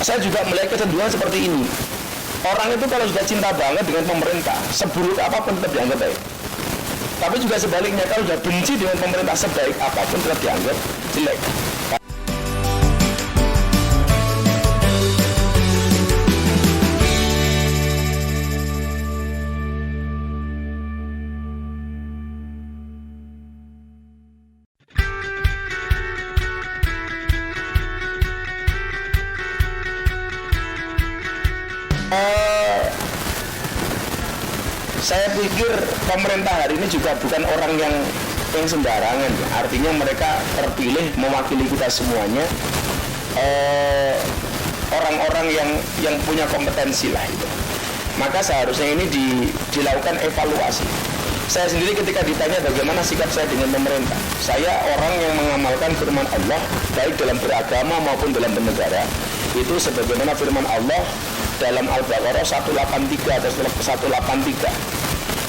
Saya juga melihat kecenderungan seperti ini. Orang itu kalau sudah cinta banget dengan pemerintah, seburuk apapun tetap dianggap baik. Tapi juga sebaliknya, kalau sudah benci dengan pemerintah, sebaik apapun tetap dianggap jelek. Saya pikir pemerintah hari ini juga bukan orang yang sembarangan. Artinya mereka terpilih mewakili kita semuanya, orang-orang yang punya kompetensi lah itu. Maka seharusnya ini dilakukan evaluasi. Saya sendiri ketika ditanya bagaimana sikap saya dengan pemerintah, saya orang yang mengamalkan firman Allah baik dalam beragama maupun dalam bernegara. Itu sebagaimana firman Allah dalam Al-Baqarah 183 atau 183.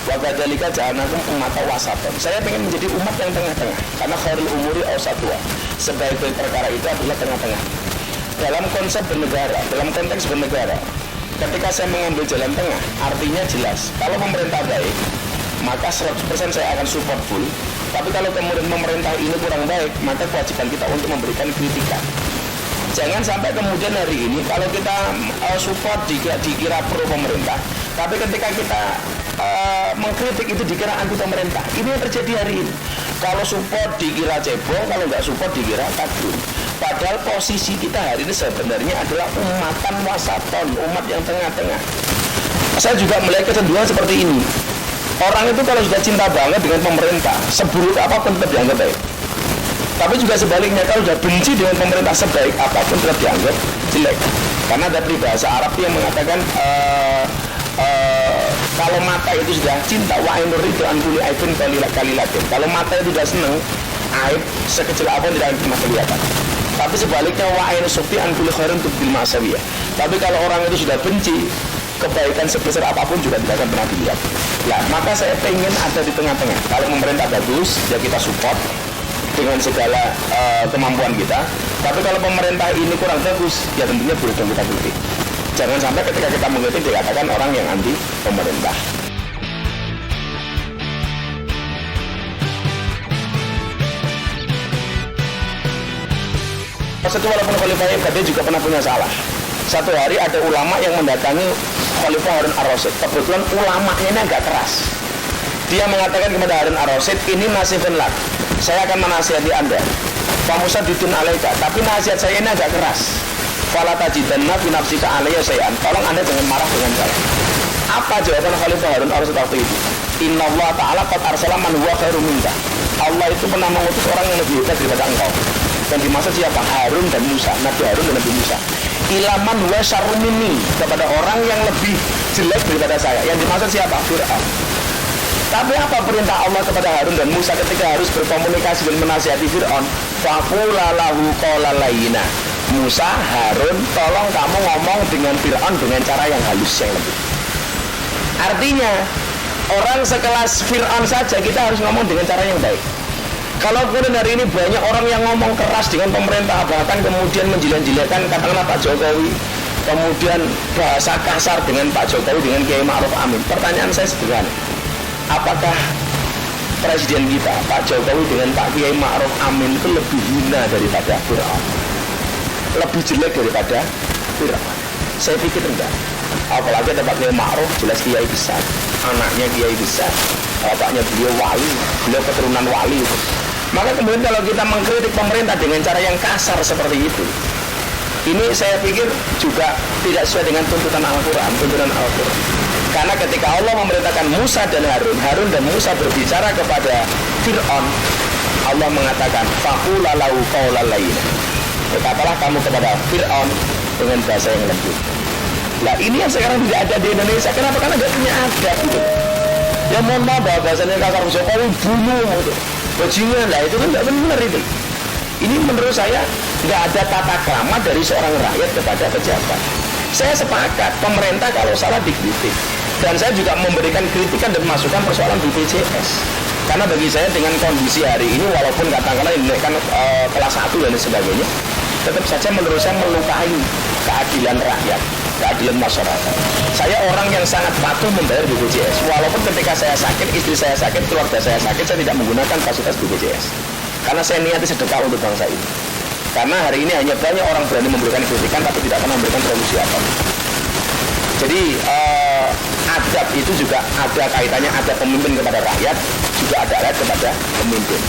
Wa kadzalika ja'alnakum ummatan wasatan. Saya ingin menjadi umat yang tengah-tengah, karena khairul umuri awsatuha. Sebaik-baik perkara itu adalah tengah-tengah. Dalam konsep bernegara, dalam konteks bernegara, ketika saya mengambil jalan tengah, artinya jelas, kalau pemerintah baik, maka 100% saya akan support full. Tapi kalau kemudian pemerintah ini kurang baik, maka kewajiban kita untuk memberikan kritikan. Jangan sampai kemudian hari ini kalau kita support dikira pro pemerintah, tapi ketika kita mengkritik itu dikira anti pemerintah. Ini yang terjadi hari ini. Kalau support dikira cebong, kalau nggak support dikira takbir. Padahal posisi kita hari ini sebenarnya adalah umatan wasaton, umat yang tengah-tengah. Saya juga melihat kecenderungan seperti ini. Orang itu kalau sudah cinta banget dengan pemerintah, seburuk apapun tetap dianggap baik. Tapi juga sebaliknya, kalau sudah benci dengan pemerintah, sebaik apapun tetap dianggap jelek. Karena ada peribahasa Arab yang mengatakan kalau mata itu sudah cinta, wa ainur ridho an kulli aibin qalilatin. Kalau mata itu sudah senang, aib sekecil apapun tidak akan pernah kelihatan. Tapi sebaliknya, wa ainus sukti an kulli khairin tubdil ma'asawiyah. Tapi kalau orang itu sudah benci, kebaikan sebesar apapun juga tidak akan pernah dilihat. Nah, maka saya pengen ada di tengah-tengah. Kalau pemerintah bagus, ya kita support dengan segala kemampuan kita. Tapi kalau pemerintah ini kurang bagus, ya tentunya boleh dong kita kritik. Jangan sampai ketika kita mengkritik dikatakan orang yang anti pemerintah. Itu walaupun Khalifah Ibn juga pernah punya salah. Satu hari ada ulama yang mendatangi Khalifah Harun Ar-Rasyid. Kebetulan ulamanya ini agak keras. Dia mengatakan kepada Harun Ar-Rasyid, ini nasihun lak, saya akan menasihati anda, famusadidun alaika, tapi nasihat saya ini agak keras. Fala tajidanna fi nafsika alayya syai'an, tolong anda jangan marah dengan saya. Apa jawaban Khalifah Harun Ar-Rasyid waktu itu? Innallaha ta'ala qad arsala man huwa khairum minka. Allah itu pernah mengutus orang yang lebih hebat daripada engkau. Dan dimaksud siapa? Harun dan Musa, Nabi Harun dan Nabi Musa. Ilaman huwa syarrun minni, kepada orang yang lebih jelek daripada saya. Yang dimaksud siapa? Fir'aun. Tapi apa perintah Allah kepada Harun dan Musa ketika harus berkomunikasi dan menasihati Fir'aun? Faqula lahu qawlan layyina. Musa, Harun, tolong kamu ngomong dengan Fir'aun dengan cara yang halus, yang lembut. Artinya, orang sekelas Fir'aun saja kita harus ngomong dengan cara yang baik. Kalau kemudian hari ini banyak orang yang ngomong keras dengan pemerintah, bahkan kemudian menjilat-jilatkan katakanlah Pak Jokowi, kemudian bahasa kasar dengan Pak Jokowi, dengan Kiai Ma'ruf Amin. Pertanyaan saya sederhana, apakah Presiden kita, Pak Jokowi dengan Pak Kiai Ma'ruf Amin itu lebih hina daripada Fir'aun? Lebih jelek daripada Fir'aun? Saya pikir enggak. Apalagi ada Pak Kiai Ma'ruf, jelas kiai besar, anaknya kiai besar, bapaknya beliau wali, beliau keturunan wali itu. Maka kemudian kalau kita mengkritik pemerintah dengan cara yang kasar seperti itu, ini saya pikir juga tidak sesuai dengan tuntunan Al-Quran, Karena ketika Allah memerintahkan Musa dan Harun dan Musa berbicara kepada Fir'aun, Allah mengatakan faqula lahu qawlan layyina. Berkatalah kamu kepada Fir'aun dengan bahasa yang lembut. Nah ini yang sekarang tidak ada di Indonesia. Kenapa? Karena nggak punya adab gitu. Ya mohon maaf, bahasanya kasar, Jokowi bunuh gitu, bajingan lah, itu kan nggak benar itu. Ini menurut saya nggak ada tata krama dari seorang rakyat kepada pejabat. Saya sepakat pemerintah kalau salah dikritik, dan saya juga memberikan kritikan dan masukan persoalan BPJS. Karena bagi saya dengan kondisi hari ini, walaupun katakanlah dinaikkan kelas 1 dan sebagainya, tetap saja menurut saya melukai keadilan rakyat, keadilan masyarakat. Saya orang yang sangat patuh membayar BPJS, walaupun ketika saya sakit, istri saya sakit, keluarga saya sakit, saya tidak menggunakan fasilitas BPJS karena saya niati sedekah untuk bangsa ini. Karena hari ini hanya banyak orang berani memberikan kritikan tapi tidak pernah memberikan solusi apa. Jadi adab itu juga ada kaitannya, ada pemimpin kepada rakyat, juga ada rakyat kepada pemimpin.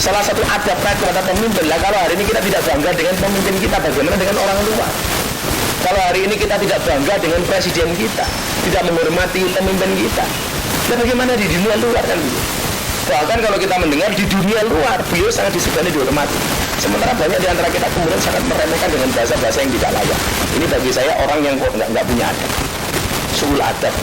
Salah satu adab rakyat kepada pemimpin lah, kalau hari ini kita tidak bangga dengan pemimpin kita, bagaimana dengan orang luar? Kalau hari ini kita tidak bangga dengan presiden kita, tidak menghormati pemimpin kita, dan bagaimana di dunia luar kan gitu? Bahkan kalau kita mendengar di dunia luar, beliau sangat disegani, dihormati. Sementara banyak di antara kita kemudian sangat meremehkan dengan bahasa-bahasa yang tidak layak. Ini bagi saya orang yang nggak punya adab, suul adab.